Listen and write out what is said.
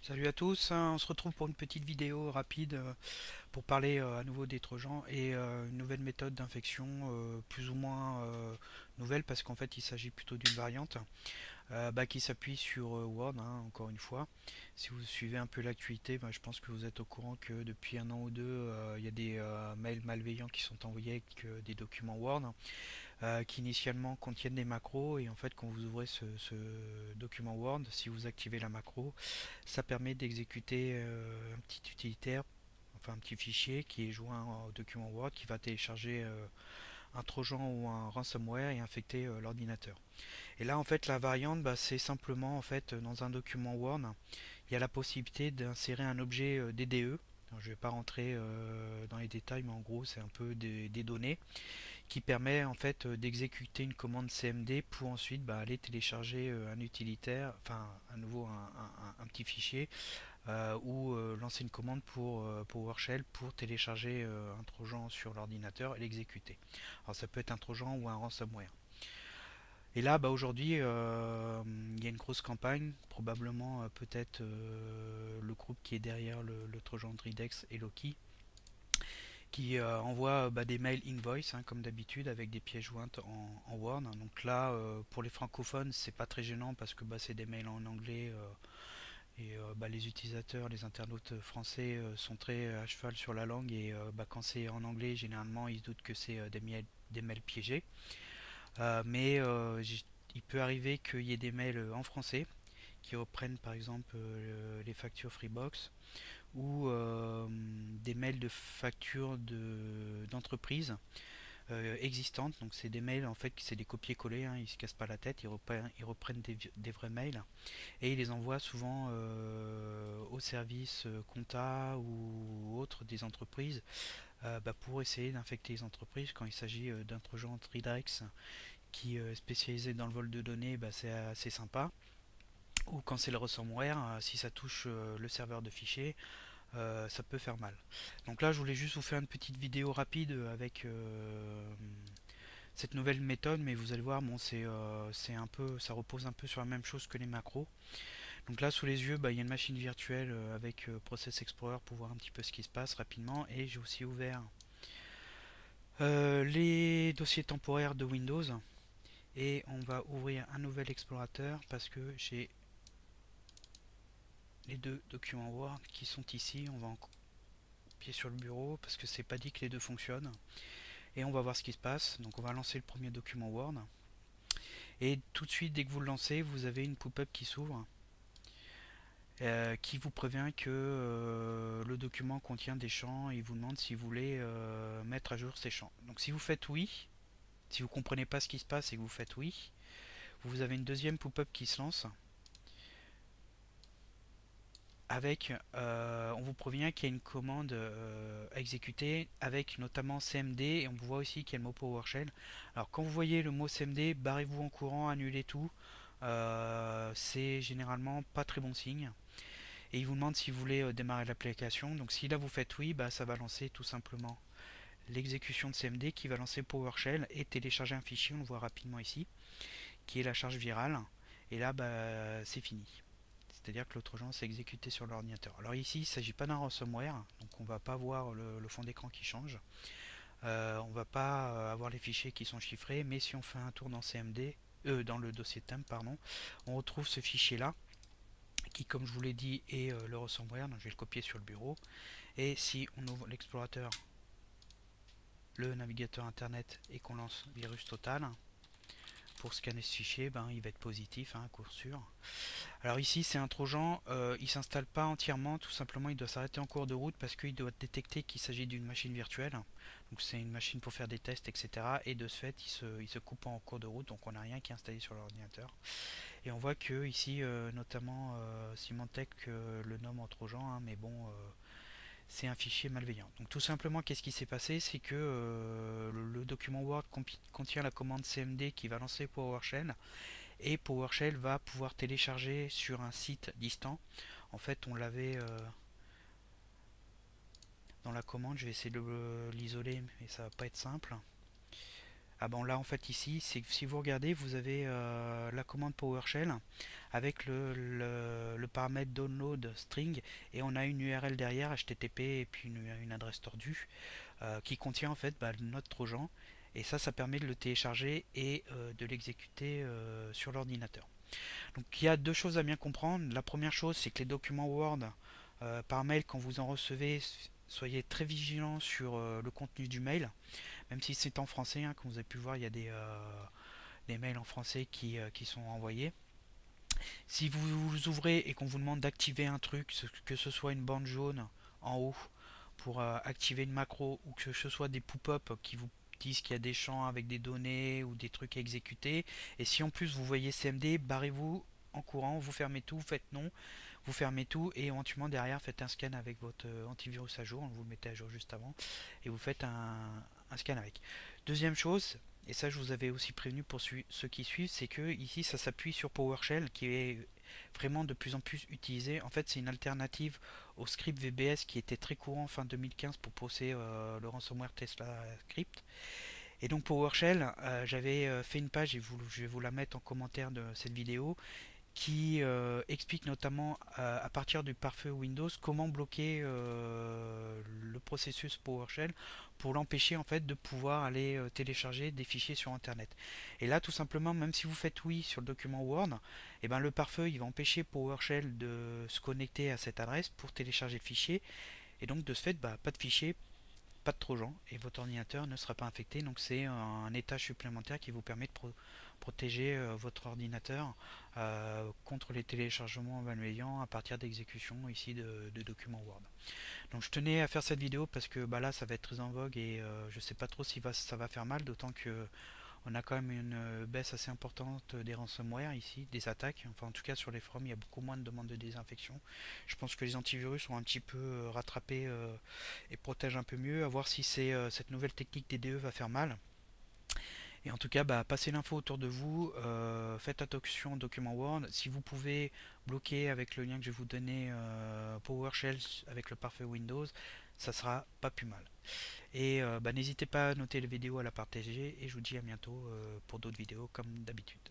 Salut à tous, hein, on se retrouve pour une petite vidéo rapide pour parler à nouveau des trojans et une nouvelle méthode d'infection plus ou moins nouvelle parce qu'en fait il s'agit plutôt d'une variante qui s'appuie sur Word, hein, encore une fois. Si vous suivez un peu l'actualité, je pense que vous êtes au courant que depuis un an ou deux il y a des mails malveillants qui sont envoyés avec des documents Word qui initialement contiennent des macros et en fait quand vous ouvrez ce document Word, si vous activez la macro, ça permet d'exécuter un petit utilitaire, enfin un petit fichier qui est joint au document Word qui va télécharger un trojan ou un ransomware et infecter l'ordinateur. Et là en fait la variante c'est simplement en fait dans un document Word, il y a la possibilité d'insérer un objet DDE. Alors, je ne vais pas rentrer dans les détails, mais en gros c'est un peu des données qui permet en fait d'exécuter une commande CMD pour ensuite aller télécharger un utilitaire, enfin à nouveau un petit fichier ou lancer une commande pour PowerShell pour télécharger un trojan sur l'ordinateur et l'exécuter. Alors ça peut être un trojan ou un ransomware. Et là, aujourd'hui, il y a une grosse campagne, probablement peut-être le groupe qui est derrière le trojan de Ridex et Loki, qui envoie des mails invoice, hein, comme d'habitude, avec des pièces jointes en Word. Donc là, pour les francophones, c'est pas très gênant parce que c'est des mails en anglais et les utilisateurs, les internautes français sont très à cheval sur la langue et quand c'est en anglais, généralement, ils se doutent que c'est des mails piégés. Mais il peut arriver qu'il y ait des mails en français qui reprennent par exemple les factures Freebox ou des mails de factures d'entreprise existantes. Donc c'est des mails en fait, c'est des copier-coller, hein, ils se cassent pas la tête, ils reprennent des vrais mails et ils les envoient souvent au service compta ou autres des entreprises pour essayer d'infecter les entreprises quand il s'agit d'un trojan Tridax qui est spécialisé dans le vol de données, c'est assez sympa. Ou quand c'est le ransomware, si ça touche le serveur de fichiers, ça peut faire mal. Donc là, je voulais juste vous faire une petite vidéo rapide avec cette nouvelle méthode, mais vous allez voir, bon, c'est un peu, ça repose un peu sur la même chose que les macros. Donc là, sous les yeux, il y a une machine virtuelle avec Process Explorer pour voir un petit peu ce qui se passe rapidement, et j'ai aussi ouvert les dossiers temporaires de Windows, et on va ouvrir un nouvel explorateur parce que j'ai les deux documents Word qui sont ici. On va en copier sur le bureau parce que c'est pas dit que les deux fonctionnent. Et on va voir ce qui se passe. Donc on va lancer le premier document Word. Et tout de suite, dès que vous le lancez, vous avez une pop-up qui s'ouvre qui vous prévient que le document contient des champs et il vous demande si vous voulez mettre à jour ces champs. Donc si vous faites oui, si vous ne comprenez pas ce qui se passe et que vous faites oui, vous avez une deuxième pop-up qui se lance avec, on vous prévient qu'il y a une commande à exécuter avec notamment CMD et on voit aussi qu'il y a le mot PowerShell. Alors quand vous voyez le mot CMD, barrez-vous en courant, annulez tout. C'est généralement pas très bon signe. Et il vous demande si vous voulez démarrer l'application. Donc si là vous faites oui, ça va lancer tout simplement l'exécution de CMD qui va lancer PowerShell et télécharger un fichier, on le voit rapidement ici, qui est la charge virale. Et là, c'est fini. C'est-à-dire que l'autre genre s'est exécuté sur l'ordinateur. Alors ici, il ne s'agit pas d'un ransomware, donc on ne va pas voir le fond d'écran qui change. On ne va pas avoir les fichiers qui sont chiffrés, mais si on fait un tour dans CMD, dans le dossier temp, pardon, on retrouve ce fichier-là, qui comme je vous l'ai dit est le ransomware, donc je vais le copier sur le bureau. Et si on ouvre l'explorateur, le navigateur internet et qu'on lance virus total, pour scanner ce fichier, il va être positif, hein, coup sûr. Alors ici c'est un trojan, il ne s'installe pas entièrement, tout simplement il doit s'arrêter en cours de route parce qu'il doit détecter qu'il s'agit d'une machine virtuelle. Donc c'est une machine pour faire des tests, etc. Et de ce fait il se coupe en cours de route, donc on n'a rien qui est installé sur l'ordinateur. Et on voit que ici notamment Symantec le nomme en trojan, hein, mais bon c'est un fichier malveillant. Donc tout simplement qu'est-ce qui s'est passé, c'est que le document Word contient la commande CMD qui va lancer PowerShell et PowerShell va pouvoir télécharger sur un site distant. En fait, on l'avait dans la commande, je vais essayer de l'isoler, mais ça va pas être simple. Ah bon là en fait ici, c'est si vous regardez, vous avez la commande PowerShell avec le paramètre download string et on a une URL derrière HTTP et puis une adresse tordue qui contient en fait notre Trojan et ça permet de le télécharger et de l'exécuter sur l'ordinateur. Donc il y a deux choses à bien comprendre. La première chose, c'est que les documents Word par mail, quand vous en recevez, soyez très vigilant sur le contenu du mail, même si c'est en français, hein, comme vous avez pu voir, il y a des mails en français qui sont envoyés. Si vous ouvrez et qu'on vous demande d'activer un truc, que ce soit une bande jaune en haut pour activer une macro ou que ce soit des pop-up qui vous disent qu'il y a des champs avec des données ou des trucs à exécuter, et si en plus vous voyez CMD, barrez-vous en courant, vous fermez tout, faites non, vous fermez tout et éventuellement derrière faites un scan avec votre antivirus à jour, vous le mettez à jour juste avant et vous faites un scan avec. Deuxième chose, et ça je vous avais aussi prévenu pour ceux qui suivent, c'est que ici ça s'appuie sur PowerShell qui est vraiment de plus en plus utilisé. En fait c'est une alternative au script VBS qui était très courant fin 2015 pour pousser le ransomware Tesla Script. Et donc PowerShell, j'avais fait une page et je vais vous la mettre en commentaire de cette vidéo qui explique notamment à partir du pare-feu Windows comment bloquer le processus PowerShell pour l'empêcher en fait de pouvoir aller télécharger des fichiers sur internet. Et là tout simplement même si vous faites oui sur le document Word, et ben le pare-feu il va empêcher PowerShell de se connecter à cette adresse pour télécharger le fichier et donc de ce fait pas de fichier, pas de trojan et votre ordinateur ne sera pas infecté. Donc c'est un étage supplémentaire qui vous permet de protéger votre ordinateur contre les téléchargements malveillants à partir d'exécution ici de documents Word. Donc je tenais à faire cette vidéo parce que là ça va être très en vogue et je sais pas trop si ça va faire mal, d'autant que on a quand même une baisse assez importante des ransomware ici, des attaques. Enfin, en tout cas, sur les forums, il y a beaucoup moins de demandes de désinfection. Je pense que les antivirus ont un petit peu rattrapé et protègent un peu mieux. À voir si cette nouvelle technique DDE va faire mal. Et en tout cas, passez l'info autour de vous. Faites attention aux documents Word. Si vous pouvez bloquer avec le lien que je vais vous donner PowerShell avec le parfait Windows, ça sera pas plus mal. Et n'hésitez pas à noter la vidéo, à la partager. Et je vous dis à bientôt pour d'autres vidéos comme d'habitude.